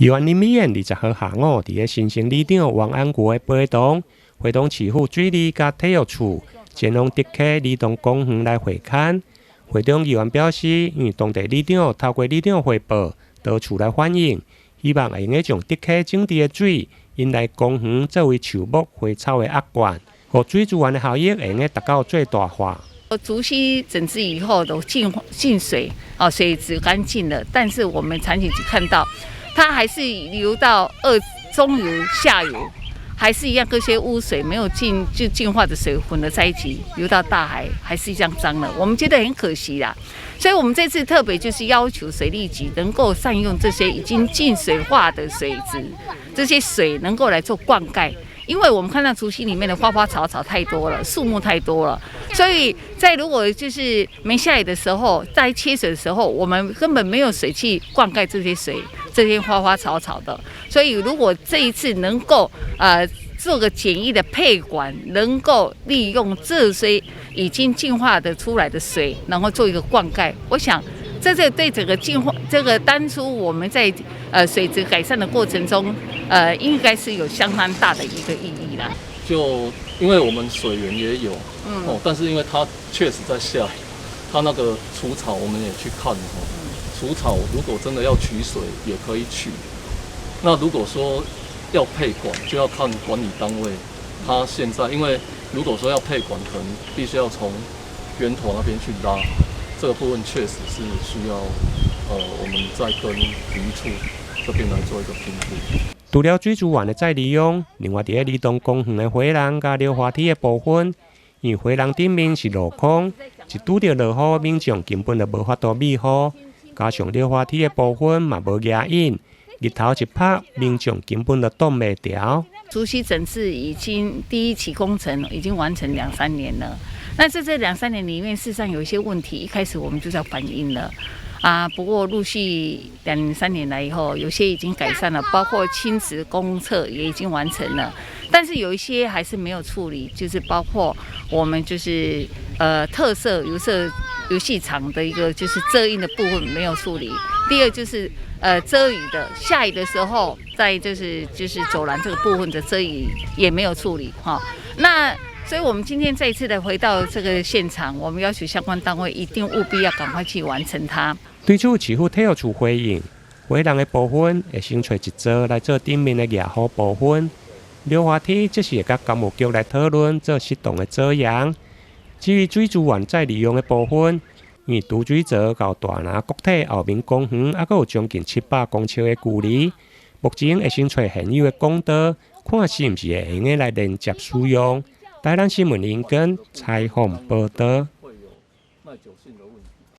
宜安林美院20号下午，伫个新城里长王安国的陪同，会同市府水利甲体育处前往竹溪儿童公园来会勘。会中议员表示，因为当地里长透过里长汇报，到处来反映，希望会用个将竹溪整治的水引来公园作为树木花草的压灌，互水资源的效益会用个达到最大化。竹溪整治以后都进水，水质干净了，但是我们长期看到，它还是流到中游、下游，还是一样，各些污水没有净化的水混了在一起，流到大海，还是这样脏了。我们觉得很可惜啦，所以我们这次特别就是要求水利局能够善用这些已经净水化的水质，这些水能够来做灌溉。因为我们看到竹溪里面的花花草草太多了，树木太多了，所以在如果就是没下雨的时候，在缺水的时候，我们根本没有水去灌溉这些水、这些花花草草的。所以如果这一次能够做个简易的配管，能够利用这些已经净化的出来的水，然后做一个灌溉，我想。这对整个净化，这个当初我们在水质改善的过程中，应该是有相当大的一个意义啦。就因为我们水源也有，但是因为它确实在下，它那个除草我们也去看，除草如果真的要取水也可以取，那如果说要配管，就要看管理单位，它现在因为如果说要配管，可能必须要从源头那边去拉。这个部分确实是需要，我们再跟渔处这边来做一个评估。除了水资源的再利用，另外伫个儿童公园的回廊甲溜滑梯的部分，因为回廊顶面是镂空，一拄着落雨，民众根本就无法度美好。加上溜滑梯的部分嘛无牙印，日头一拍，民众根本就挡袂牢。竹溪整治已经第一期工程已经完成2-3年了。那在这2-3年里面，事实上有一些问题，一开始我们就在反映了不过陆续2-3年来以后，有些已经改善了，包括亲子公厕也已经完成了，但是有一些还是没有处理，就是包括我们就是特色游戏场的一个就是遮阴的部分没有处理。第二就是遮雨的，下雨的时候，在就是走廊这个部分的遮雨也没有处理那所以我们今天再一次的回到这个现场，我们要求相关单位一定务必要赶快去完成它。对此，市府体育处回应，回廊的部分会先找一组来做顶面的野火部分，溜滑梯则是会甲工务局来讨论做适当的遮阳。至于水资源再利用的部分，因为独水槽到大拿国体后面公园还有将近700公尺的距离，目前会先找现有的管道，看是毋是会用来连接使用。台南新闻林根采访报道。